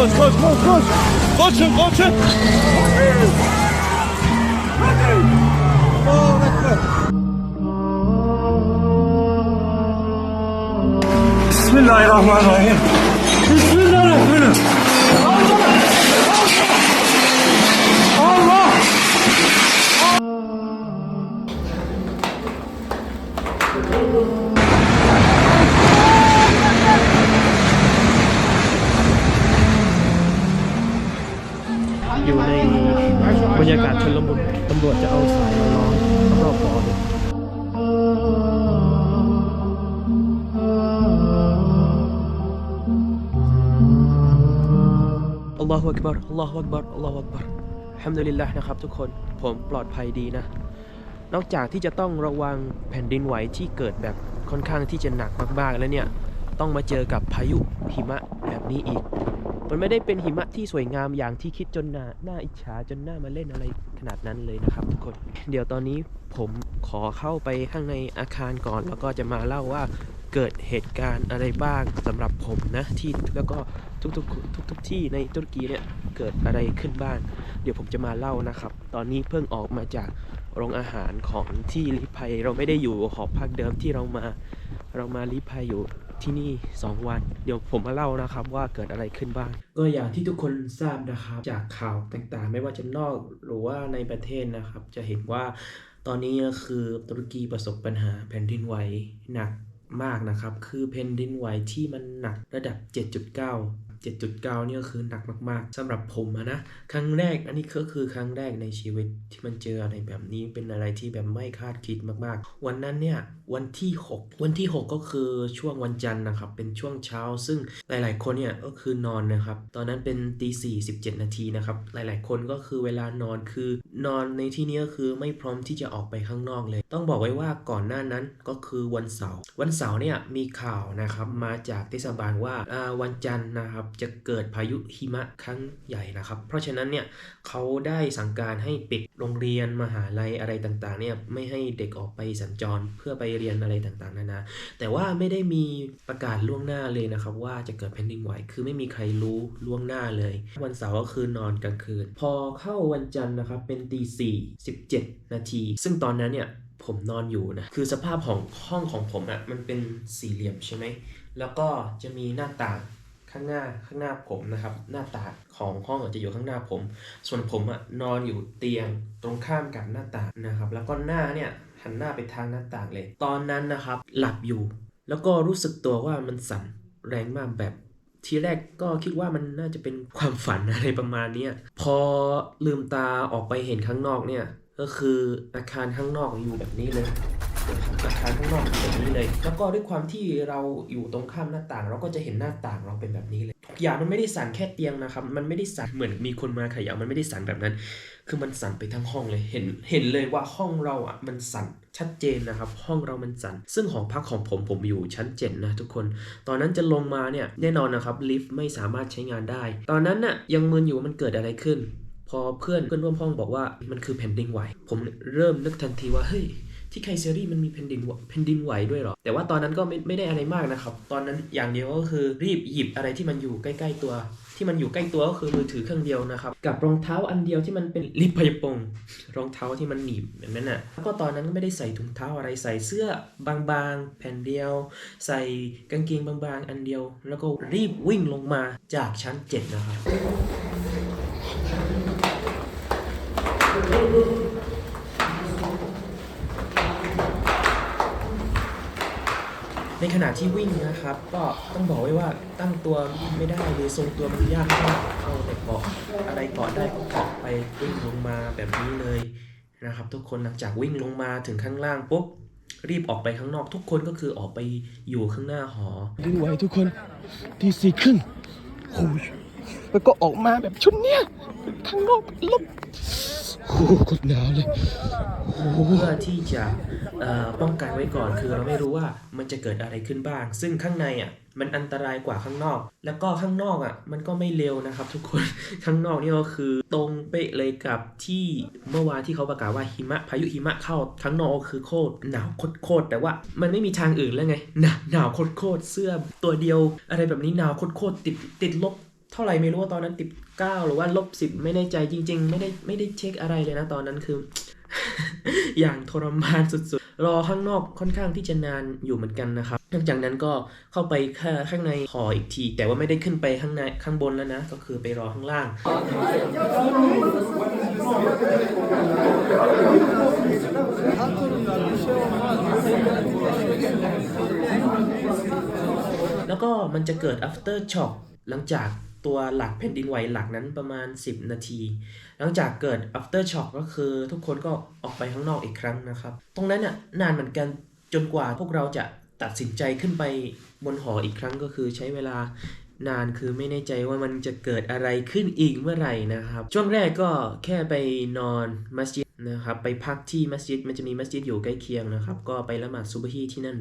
koş. Koşun koşun. Bismillahirrahmanirrahim. Bismillahirrahmanirrahim. Allah.อยู่ในบรรยากาศชลมุนตำรวจจะเอาสายมาล้อมรอบๆบ่อเลยอัลลอฮฺอักบัรอัลลอฮฺอักบัรอัลลอฮฺอักบัรฮัมดุลิลลาห์นะครับทุกคนผมปลอดภัยดีนะนอกจากที่จะต้องระวังแผ่นดินไหวที่เกิดแบบค่อนข้างที่จะหนักมากๆแล้วเนี่ยต้องมาเจอกับพายุหิมะแบบนี้อีกมันไม่ได้เป็นหิมะที่สวยงามอย่างที่คิดจนน่าอิจฉาจนน่ามาเล่นอะไรขนาดนั้นเลยนะครับทุกคนเดี๋ยวตอนนี้ผมขอเข้าไปข้างในอาคารก่อนแล้วก็จะมาเล่าว่าเกิดเหตุการณ์อะไรบ้างสำหรับผมนะที่แล้วก็ทุกที่ในตุรกีเนี่ยเกิดอะไรขึ้นบ้างเดี๋ยวผมจะมาเล่านะครับตอนนี้เพิ่งออกมาจากโรงอาหารของที่ลี้ภัยเราไม่ได้อยู่หอพักเดิมที่เรามาลี้ภัยอยู่ที่นี่2 วันเดี๋ยวผมมาเล่านะครับว่าเกิดอะไรขึ้นบ้างก็อย่างที่ทุกคนทราบนะครับจากข่าวต่างๆไม่ว่าจะนอกหรือว่าในประเทศนะครับจะเห็นว่าตอนนี้คือตุรกีประสบปัญหาแผ่นดินไหวหนักมากนะครับคือแผ่นดินไหวที่มันหนักระดับ 7.9 เนี่ยก็คือหนักมากๆสำหรับผมนะครั้งแรกอันนี้ก็คือครั้งแรกในชีวิตที่มันเจออะไรแบบนี้เป็นอะไรที่แบบไม่คาดคิดมากๆวันนั้นเนี่ยวันที่6ก็คือช่วงวันจันทร์นะครับเป็นช่วงเช้าซึ่งหลายๆคนเนี่ยก็คือนอนนะครับตอนนั้นเป็นตี 4:17 นาทีนะครับหลายๆคนก็คือเวลานอนคือนอนในที่นี้ก็คือไม่พร้อมที่จะออกไปข้างนอกเลยต้องบอกไว้ว่าก่อนหน้านั้นก็คือวันเสาร์เนี่ยมีข่าวนะครับมาจากเทศบาลว่าวันจันทร์นะครับจะเกิดพายุหิมะครั้งใหญ่นะครับเพราะฉะนั้นเนี่ยเขาได้สั่งการให้ปิดโรงเรียนมหาลัยอะไรต่างๆเนี่ยไม่ให้เด็กออกไปสัญจรเพื่อไปเรียนอะไรต่างๆนานาแต่ว่าไม่ได้มีประกาศล่วงหน้าเลยนะครับว่าจะเกิดแผ่นดินไหวคือไม่มีใครรู้ล่วงหน้าเลยวันเสาร์ก็คือนอนกลางคืนพอเข้าวันจันทร์นะครับเป็นตี 4:17 นาทีซึ่งตอนนั้นเนี่ยผมนอนอยู่นะคือสภาพของห้องของผมอ่ะมันเป็นสี่เหลี่ยมใช่ไหมแล้วก็จะมีหน้าต่างข้างหน้าผมนะครับหน้าต่างของห้องจะอยู่ข้างหน้าผมส่วนผมอ่ะนอนอยู่เตียงตรงข้ามกับหน้าต่างนะครับแล้วก็หน้าเนี่ยหันหน้าไปทางหน้าต่างเลยตอนนั้นนะครับหลับอยู่แล้วก็รู้สึกตัวว่ามันสั่นแรงมากแบบทีแรกก็คิดว่ามันน่าจะเป็นความฝันอะไรประมาณนี้พอลืมตาออกไปเห็นข้างนอกเนี่ยก็คืออาคารข้างนอกอยู่แบบนี้เลยอาคารข้างนอกแบบนี้เลยแล้วก็ด้วยความที่เราอยู่ตรงข้ามหน้าต่างเราก็จะเห็นหน้าต่างเราเป็นแบบนี้เลยทุกอย่างมันไม่ได้สั่นแค่เตียงนะครับมันไม่ได้สั่นเหมือนมีคนมาเขย่ามันไม่ได้สั่นแบบนั้นคือมันสั่นไปทั้งห้องเลยเห็นเลยว่าห้องเราอ่ะมันสั่นชัดเจนนะครับห้องเรามันสั่นซึ่งหอพักของผมอยู่ชั้น7นะทุกคนตอนนั้นจะลงมาเนี่ยแน่นอนนะครับลิฟต์ไม่สามารถใช้งานได้ตอนนั้นน่ะยังมึนอยู่ว่ามันเกิดอะไรขึ้นพอเพื่อนร่วมห้องบอกว่ามันคือแผ่นดินไหวผมเริ่มนึกทันทีว่าเฮ้ยที่ไคเซรีมันมีแผ่นดินไหวด้วยเหรอแต่ว่าตอนนั้นก็ไม่ได้อะไรมากนะครับตอนนั้นอย่างเดียวก็คือรีบหยิบอะไรที่มันอยู่ใกล้ๆตัวที่มันอยู่ใกล้ตัวก็คือมือถือเครื่องเดียวนะครับกับรองเท้าอันเดียวที่มันเป็นลิปไพปงรองเท้าที่มันหนีบแบบนั้นน่ะแล้วก็ตอนนั้นก็ไม่ได้ใส่ถุงเท้าอะไรใส่เสื้อบางๆแผ่นเดียวใส่กางเกงบางๆอันเดียวแล้วก็รีบวิ่งลงมาจากชั้น7นะครับในขณะที่วิ่งนะครับก็ต้องบอกไว้ว่าตั้งตัวไม่ได้เลยทรงตัวมันยากมากเอาแต่เกาะอะไรเกาะได้ก็เกาะไปวิ่งลงมาแบบนี้เลยนะครับทุกคนหลังจากวิ่งลงมาถึงข้างล่างปุ๊บรีบออกไปข้างนอกทุกคนก็คือออกไปอยู่ข้างหน้าหอดินไหวทุกคนตี 4:30โอ้ยแล้วก็ออกมาแบบชุดเนี้ยข้างนอกลบโอ้กดหนาวเลยเพื่อที่จะป้องกันไว้ก่อนคือเราไม่รู้ว่ามันจะเกิดอะไรขึ้นบ้างซึ่งข้างในอ่ะมันอันตรายกว่าข้างนอกแล้วก็ข้างนอกอ่ะมันก็ไม่เร็วนะครับทุกคนข้างนอกนี่ก็คือตรงเป๊ะเลยกับที่เมื่อวานที่เขาประกาศว่าพายุหิมะเข้าข้างนอกก็คือโคตรหนาวโคตรแต่ว่ามันไม่มีทางอื่นแล้วไงหนาวโคตรเสื้อตัวเดียวอะไรแบบนี้หนาวโคตรติดลบ เท่าไหร่ไม่รู้ว่าตอนนั้นติด9หรือว่า-10ไม่แน่ใจจริงๆไม่ได้เช็คอะไรเลยนะตอนนั้นคือ อย่างทรมานสุดๆรอข้างนอกค่อนข้างที่จะนานอยู่เหมือนกันนะครับหลังจากนั้นก็เข้าไปข้างในหออีกทีแต่ว่าไม่ได้ขึ้นไปข้างในข้างบนแล้วนะก็คือไปรอข้างล่างแล้วก็มันจะเกิด after shock หลังจากตัวหลักแผ่นดินไหวหลักนั้นประมาณ10นาทีหลังจากเกิด after shock ก็คือทุกคนก็ออกไปข้างนอกอีกครั้งนะครับตรงนั้นน่ะนานเหมือนกันจนกว่าพวกเราจะตัดสินใจขึ้นไปบนหออีกครั้งก็คือใช้เวลานานคือไม่แน่ใจว่ามันจะเกิดอะไรขึ้นอีกเมื่อไหร่นะครับช่วงแรกก็แค่ไปนอนมัสยิดนะครับไปพักที่มัสยิดมันจะมีมัสยิดอยู่ใกล้เคียงนะครับก็ไปละหมาดซุบฮีที่นั่น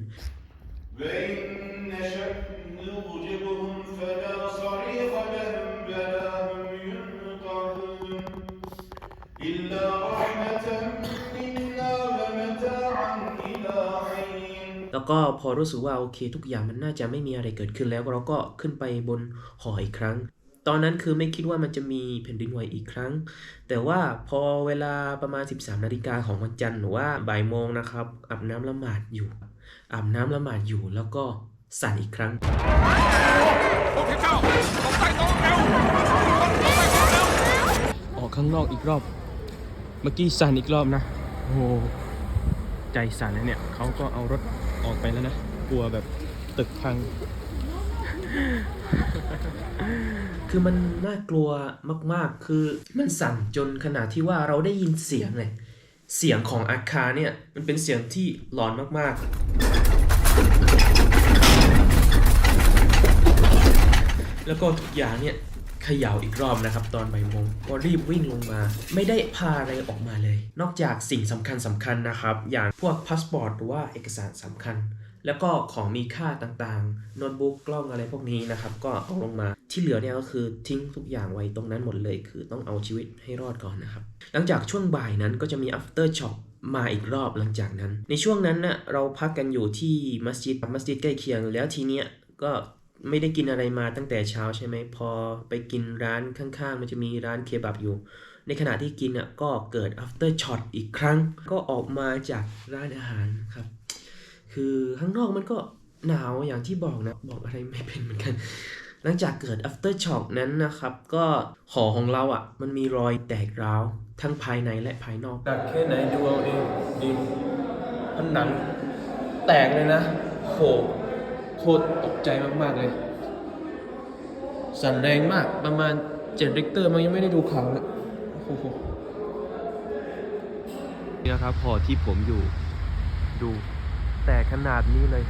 แล้วก็พอรู้สึกว่าโอเคทุกอย่างมันน่าจะไม่มีอะไรเกิดขึ้นแล้วเราก็ขึ้นไปบนหออีกครั้งตอนนั้นคือไม่คิดว่ามันจะมีแผ่นดินไหวอีกครั้งแต่ว่าพอเวลาประมาณ 13 นาฬิกาของวันจันทร์หรือว่าบ่ายโมงนะครับอาบน้ำละหมาดอยู่แล้วก็สั่นอีกครั้งออกข้างนอกอีกรอบเมื่อกี้สั่นอีกรอบนะโอ้ใจสั่นแล้วเนี่ยเขาก็เอารถออกไปแล้วนะกลัวแบบตึกพัง คือมันน่ากลัวมากๆคือมันสั่นจนขนาดที่ว่าเราได้ยินเสียงเลยเสียงของอาคารเนี่ยมันเป็นเสียงที่หลอนมากๆแล้วก็ทุกอย่างเนี่ยเขย่าอีกรอบนะครับตอนบ่ายโมงก็รีบวิ่งลงมาไม่ได้พาอะไรออกมาเลยนอกจากสิ่งสำคัญนะครับอย่างพวกพาสปอร์ตหรือว่าเอกสารสำคัญแล้วก็ของมีค่าต่างๆโน้ตบุ๊กกล้องอะไรพวกนี้นะครับก็เอาลงมาที่เหลือเนี่ยก็คือทิ้งทุกอย่างไว้ตรงนั้นหมดเลยคือต้องเอาชีวิตให้รอดก่อนนะครับหลังจากช่วงบ่ายนั้นก็จะมี after shock มาอีกรอบหลังจากนั้นในช่วงนั้นนะเราพักกันอยู่ที่มัสยิดใกล้เคียงแล้วทีเนี้ยก็ไม่ได้กินอะไรมาตั้งแต่เช้าใช่ไหมพอไปกินร้านข้างๆมันจะมีร้านเคบับอยู่ในขณะที่กินอ่ะก็เกิด after shock อีกครั้งก็ออกมาจากร้านอาหารครับคือข้างนอกมันก็หนาวอย่างที่บอกนะบอกอะไรไม่เป็นเหมือนกันหลังจากเกิด after shock นั้นนะครับก็หอของเราอ่ะมันมีรอยแตกร้าวทั้งภายในและภายนอกหนักแค่ไหนดูเอาเองดิผนังแตกเลยนะโหโคตรตกใจมากๆเลยสั่นแรงมากประมาณ7 ริกเตอร์มันยังไม่ได้ดูข่าวเลยโอ้โหนี่ครับหอที่ผมอยู่ดูแต่ขนาดนี้เลย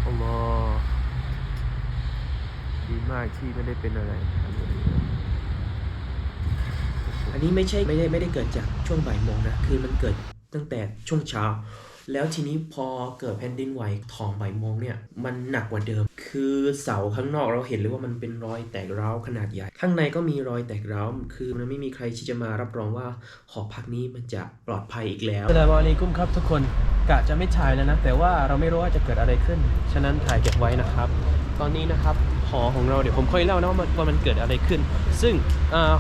อัลลอฮ์ดีมากที่ไม่ได้เป็นอะไรอันนี้ไม่ได้เกิดจากช่วงบ่ายโมงนะคือมันเกิดตั้งแต่ช่วงเช้าแล้วทีนี้พอเกิดแผ่นดินไหวทองบ่ายโมงเนี่ยมันหนักกว่าเดิมคือเสาข้างนอกเราเห็นเลยว่ามันเป็นรอยแตกร้าวขนาดใหญ่ข้างในก็มีรอยแตกร้าวคือมันไม่มีใครที่จะมารับรองว่าหอพักนี้มันจะปลอดภัยอีกแล้วอัสสลามุอะลัยกุมครับทุกคนกะจะไม่ถ่ายแล้วนะแต่ว่าเราไม่รู้ว่าจะเกิดอะไรขึ้นฉะนั้นถ่ายเก็บไว้นะครับตอนนี้นะครับหอของเราเดี๋ยวผมค่อยเล่านะว่ามันเกิดอะไรขึ้นซึ่ง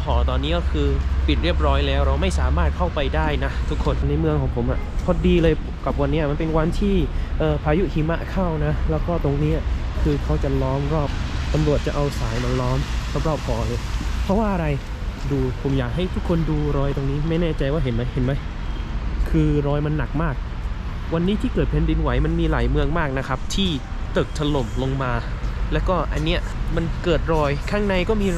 หอตอนนี้ก็คือปิดเรียบร้อยแล้วเราไม่สามารถเข้าไปได้นะทุกคนในเมืองของผมอ่ะพอดีเลยกับวันนี้มันเป็นวันที่พายุหิมะเข้านะแล้วก็ตรงนี้คือเขาจะล้อมรอบตำรวจจะเอาสายมาล้อมรอบหอเลยเพราะว่าอะไรดูผมอยากให้ทุกคนดูรอยตรงนี้ไม่แน่ใจว่าเห็นไหมคือรอยมันหนักมากวันนี้ที่เกิดแผ่นดินไหวมันมีหลายเมืองมากนะครับที่ตึกถล่มลงมาแล้วก็อันเนี้ยมันเกิดรอยข้างในก็มี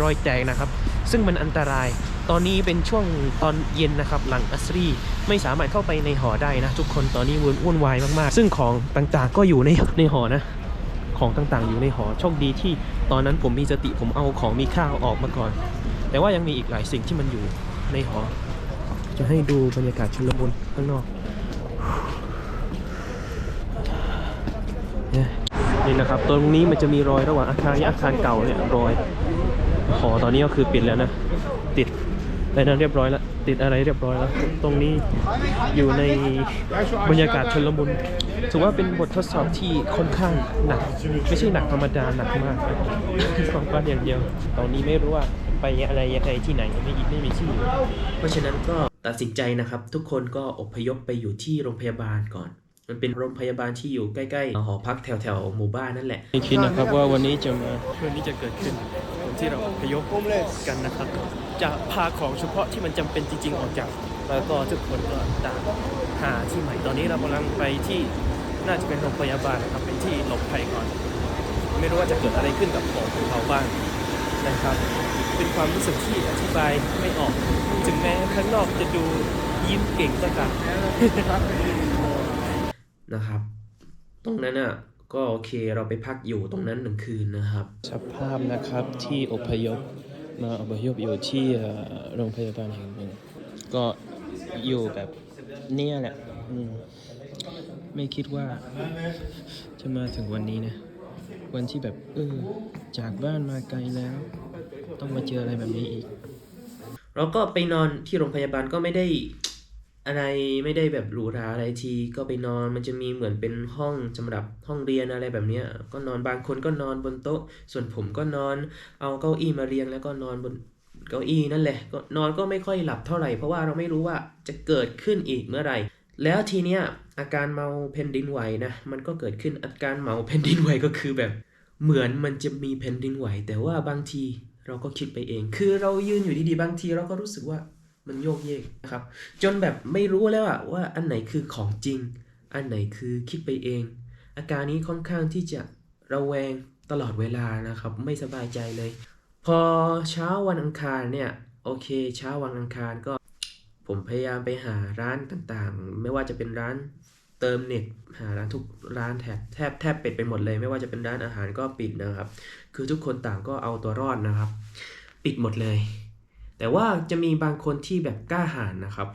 รอยแตกนะครับซึ่งมันอันตรายตอนนี้เป็นช่วงตอนเย็นนะครับหลังอัสรีไม่สามารถเข้าไปในหอได้นะทุกคนตอนนี้วุ่นวายมากๆซึ่งของต่างๆก็อยู่ในหอนะของต่างๆอยู่ในหอโชคดีที่ตอนนั้นผมมีสติผมเอาของมีค่าออกมาก่อนแต่ว่ายังมีอีกหลายสิ่งที่มันอยู่ในหอจะให้ดูบรรยากาศชุลมุนข้างนอกนี่นะครับตรงนี้มันจะมีรอยระหว่างอาคารเก่าเนี่ยรอยหอตอนนี้ก็คือปิดแล้วนะติดอะไรนั้นเรียบร้อยแล้วติดอะไรเรียบร้อยแล้วตรงนี้อยู่ในบรรยากาศชลมุน ถือว่าเป็นบททดสอบที่ค่อนข้างหนัก ไม่ใช่หนักธรรมดาหนักมากสองวันอย่างเดียวตอนนี้ไม่รู้ว่าไปอะไรยังไงที่ไหนไม่มีที่อยู่เพราะฉะนั้นก็ตัดสินใจนะครับ ทุกคนก็อพยพไปอยู่ที่โรงพยาบาลก่อน มันเป็นโรงพยาบาลที่อยู่ใกล้ๆหอพักแถวๆหมู่บ้านนั่นแหละไม่คิดนะครับว่าวันนี้จะเกิดขึ้นคนที่เราอพยพกันนะครับ จะพาของเฉพาะที่มันจำเป็นจริงๆออกจากแล้วก็ทุกคนก็ต่างหาที่ใหม่ตอนนี้เรากำลังไปที่น่าจะเป็นโรงพยาบาลนะครับเป็นที่หลบภัยก่อน ไม่รู้ว่าจะเกิดอะไรขึ้นกับของเขาบ้างนะครับ เป็นความรู้สึกที่อธิบายไม่ออกถึงแม้ข้างนอกจะดูยิ้มเก่งก็ตามนะครับ ตรงนั้นอ่ะก็โอเคเราไปพักอยู่ตรงนั้น1 คืนนะครับสภาพนะครับที่อพยพอยู่ที่โรงพยาบาลแห่งหนึ่งก็อยู่แบบเนี่ยแหละไม่คิดว่าจะมาถึงวันนี้นะวันที่แบบจากบ้านมาไกลแล้วต้องมาเจออะไรแบบนี้อีกเราก็ไปนอนที่โรงพยาบาลก็ไม่ได้อะไรไม่ได้แบบหรูหราอะไรทีก็ไปนอนมันจะมีเหมือนเป็นห้องสำหรับห้องเรียนอะไรแบบเนี้ยก็นอนบางคนก็นอนบนโต๊ะส่วนผมก็นอนเอาเก้าอี้มาเรียงแล้วก็นอนบนเก้าอี้นั่นแหละก็นอนก็ไม่ค่อยหลับเท่าไหร่เพราะว่าเราไม่รู้ว่าจะเกิดขึ้นอีกเมื่อไหร่แล้วทีเนี้ยอาการเมาแผ่นดินไหวนะมันก็เกิดขึ้นอาการเมาแผ่นดินไหวก็คือแบบเหมือนมันจะมีแผ่นดินไหวแต่ว่าบางทีเราก็คิดไปเองคือเรายืนอยู่ดีๆบางทีเราก็รู้สึกว่ามันโยกเยกนะครับจนแบบไม่รู้แล้วว่าอันไหนคือของจริงอันไหนคือคิดไปเองอาการนี้ค่อนข้างที่จะระแวงตลอดเวลานะครับไม่สบายใจเลยพอเช้าวันอังคารเนี่ยโอเคเช้าวันอังคารก็ผมพยายามไปหาร้านต่างๆไม่ว่าจะเป็นร้านเติมเน็ตหาร้านทุกร้านแทบปิดไปหมดเลยไม่ว่าจะเป็นร้านอาหารก็ปิดนะครับคือทุกคนต่างก็เอาตัวรอดนะครับปิดหมดเลยแต่ว่าจะมีบางคนที่แบบกล้าหาญนะครับ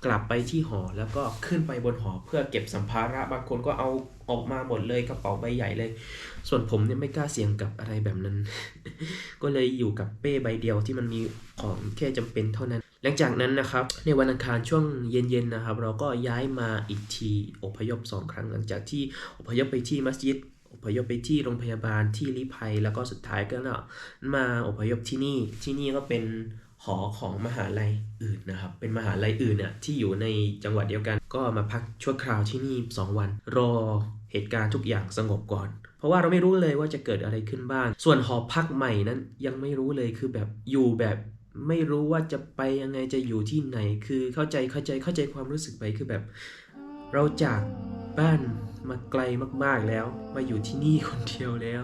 กลับไปที่หอแล้วก็ขึ้นไปบนหอเพื่อเก็บสัมภาระบางคนก็เอาออกมาหมดเลยกระเป๋าใบใหญ่เลยส่วนผมเนี่ยไม่กล้าเสี่ยงกับอะไรแบบนั้น ก็เลยอยู่กับเป้ใบเดียวที่มันมีของแค่จำเป็นเท่านั้นหลังจากนั้นนะครับในวันอังคารช่วงเย็นๆนะครับเราก็ย้ายมาอีกทีอพยพ2 ครั้งหลังจากที่อพยพไปที่มัสยิดอพยพไปที่โรงพยาบาลที่ลี้ภัยแล้วก็สุดท้ายก็มาอพยพที่นี่ก็เป็นหอของมหาลัยอื่นนะครับเป็นมหาลัยอื่นน่ะที่อยู่ในจังหวัดเดียวกันก็มาพักชั่วคราวที่นี่2 วันรอเหตุการณ์ทุกอย่างสงบก่อนเพราะว่าเราไม่รู้เลยว่าจะเกิดอะไรขึ้นบ้างส่วนหอพักใหม่นั้นยังไม่รู้เลยคือแบบอยู่แบบไม่รู้ว่าจะไปยังไงจะอยู่ที่ไหนคือเข้าใจความรู้สึกไปคือแบบเราจากบ้านมาไกลมากๆแล้วมาอยู่ที่นี่คนเดียวแล้ว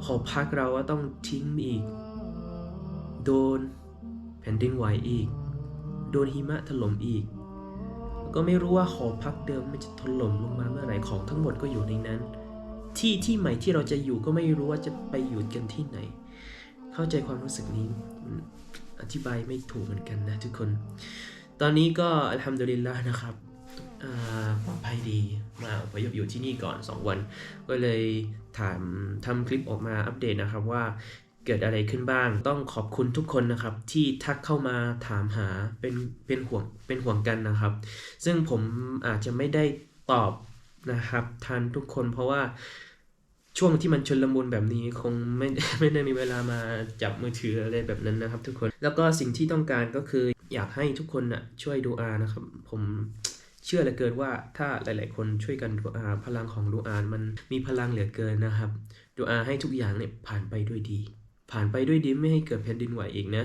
หอพักเราก็ต้องทิ้งอีกโดนแผ่นดินไหวอีกโดนหิมะถล่มอีกก็ไม่รู้ว่าหอพักเดิมมันจะถล่มลงมาเมื่อไหร่ของทั้งหมดก็อยู่ในนั้นที่ใหม่ที่เราจะอยู่ก็ไม่รู้ว่าจะไปอยู่กันที่ไหนเข้าใจความรู้สึกนี้อธิบายไม่ถูกเหมือนกันนะทุกคนตอนนี้ก็อัลฮัมดุลิลละห์นะครับปลอดภัยดีมาอพยพอยู่ที่นี่ก่อน2 วันก็เลยทำคลิปออกมาอัปเดตนะครับว่าเกิดอะไรขึ้นบ้างต้องขอบคุณทุกคนนะครับที่ทักเข้ามาถามหาเป็นห่วงกันนะครับซึ่งผมอาจจะไม่ได้ตอบนะครับทันทุกคนเพราะว่าช่วงที่มันชุลมุนแบบนี้คงไม่ได้มีเวลามาจับมือถืออะไรแบบนั้นนะครับทุกคนแล้วก็สิ่งที่ต้องการก็คืออยากให้ทุกคนช่วยดูอานะครับผมเชื่อเหลือเกินว่าถ้าหลายๆคนช่วยกันดูอาพลังของดูอามันมีพลังเหลือเกินนะครับดูอาให้ทุกอย่างเนี่ยผ่านไปด้วยดีไม่ให้เกิดแผ่นดินไหวอีกนะ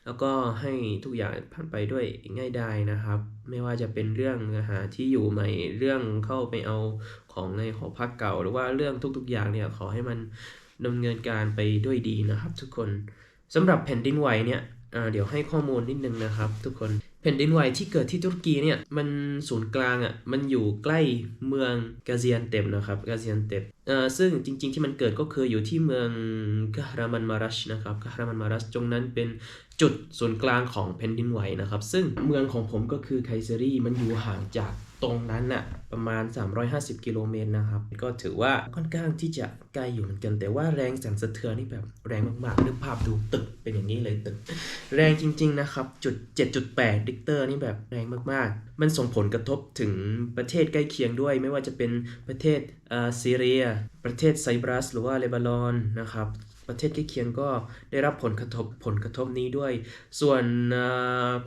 แล้วก็ให้ทุกอย่างผ่านไปด้วยง่ายดายนะครับไม่ว่าจะเป็นเรื่องหาที่อยู่ใหม่เรื่องเข้าไปเอาของในหอพักเก่าหรือว่าเรื่องทุกๆอย่างเนี่ยขอให้มันดำเนินการไปด้วยดีนะครับทุกคนสำหรับแผ่นดินไหวเนี่ยเดี๋ยวให้ข้อมูลนิดนึงนะครับทุกคนแผ่นดินไหวที่เกิดที่ตุรกีเนี่ยมันศูนย์กลางมันอยู่ใกล้เมืองกาซิอันเต็ปนะครับกาซิอันเต็ปซึ่งจริงๆที่มันเกิดก็คืออยู่ที่เมืองกะฮรามันมารัชนะครับกะฮรามันมารัชตรงนั้นเป็นจุดศูนย์กลางของแผ่นดินไหวนะครับซึ่งเมืองของผมก็คือไคเซรีมันอยู่ห่างจากตรงนั้นประมาณ350 กิโลเมตรนะครับก็ถือว่าค่อนข้างที่จะไกลอยู่เหมือนกันแต่ว่าแรงสั่นสะเทือนนี่แบบแรงมากๆนึกภาพดูตึกเ เป็นอย่างนี้เลยตึกแรงจริงๆนะครับจุด 7.8 ริกเตอร์นี่แบบแรงมากๆมันส่งผลกระทบถึงประเทศใกล้เคียงด้วยไม่ว่าจะเป็นประเทศซีเรียประเทศไซปรัสหรือว่าเลบานอนนะครับประเทศใกล้เคียงก็ได้รับผลกระทบนี้ด้วยส่วน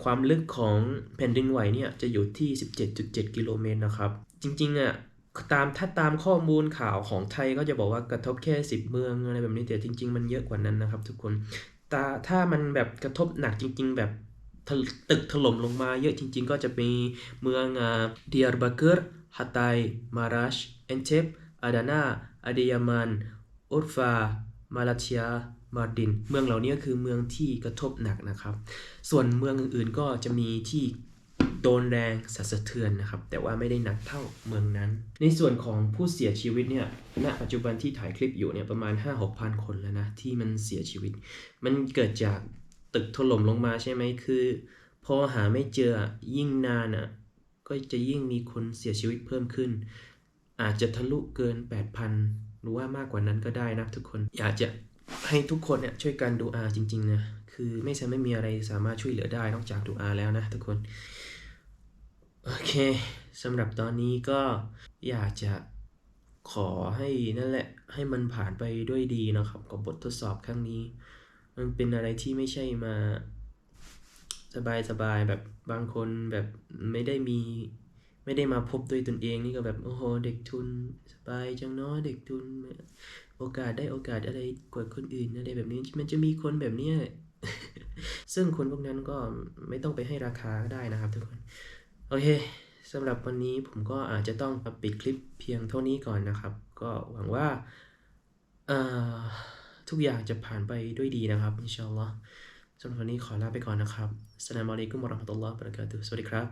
ความลึกของแผ่นดินไหวเนี่ยจะอยู่ที่ 17.7 กิโลเมตรนะครับจริงๆถ้าตามข้อมูลข่าวของไทยก็จะบอกว่ากระทบแค่10 เมืองอะไรแบบนี้แต่จริงๆมันเยอะกว่านั้นนะครับทุกคนถ้ามันแบบกระทบหนักจริงๆแบบตึกถล่มลงมาเยอะจริงๆก็จะมีเมืองดิยาร์บักรฮัตไตมาราชเอนเทปอาดานาอาดิยามันอุรฟามาลาเชียมาร์ดินเมืองเหล่านี้ก็คือเมืองที่กระทบหนักนะครับส่วนเมืองอื่นๆก็จะมีที่โดนแรงสั่นสะเทือนนะครับแต่ว่าไม่ได้หนักเท่าเมืองนั้นในส่วนของผู้เสียชีวิตเนี่ยณปัจจุบันที่ถ่ายคลิปอยู่เนี่ยประมาณ 5-6,000 คนแล้วนะที่มันเสียชีวิตมันเกิดจากตึกถล่มลงมาใช่ไหมคือพอหาไม่เจอยิ่งนานก็จะยิ่งมีคนเสียชีวิตเพิ่มขึ้นอาจจะทะลุเกิน 8,000 หรือว่ามากกว่านั้นก็ได้นะทุกคนอยากจะให้ทุกคนเนี่ยช่วยกันดูอาจริงๆนะคือไม่มีอะไรสามารถช่วยเหลือได้นอกจากดูอาแล้วนะทุกคนโอเคสำหรับตอนนี้ก็อยากจะขอให้นั่นแหละให้มันผ่านไปด้วยดีนะครับกับบททดสอบครั้งนี้มันเป็นอะไรที่ไม่ใช่มาสบายแบบบางคนแบบไม่ได้มาพบด้วยตนเองนี่ก็แบบโอ้โหเด็กทุนสบายจังเนาะเด็กทุนโอกาสอะไรกว่าคนอื่นอะไรแบบนี้มันจะมีคนแบบนี้ ซึ่งคนพวกนั้นก็ไม่ต้องไปให้ราคาก็ได้นะครับทุกคนโอเคสำหรับวันนี้ผมก็อาจจะต้องปิดคลิปเพียงเท่านี้ก่อนนะครับก็หวังว่าทุกอย่างจะผ่านไปด้วยดีนะครับอินชาอัลลอฮ์สำหรับวันนี้ขอลาไปก่อนนะครับอัสสลามุอะลัยกุมวะเราะห์มะตุลลอฮ์วะบะเราะกาตุฮ์สวัสดีครับ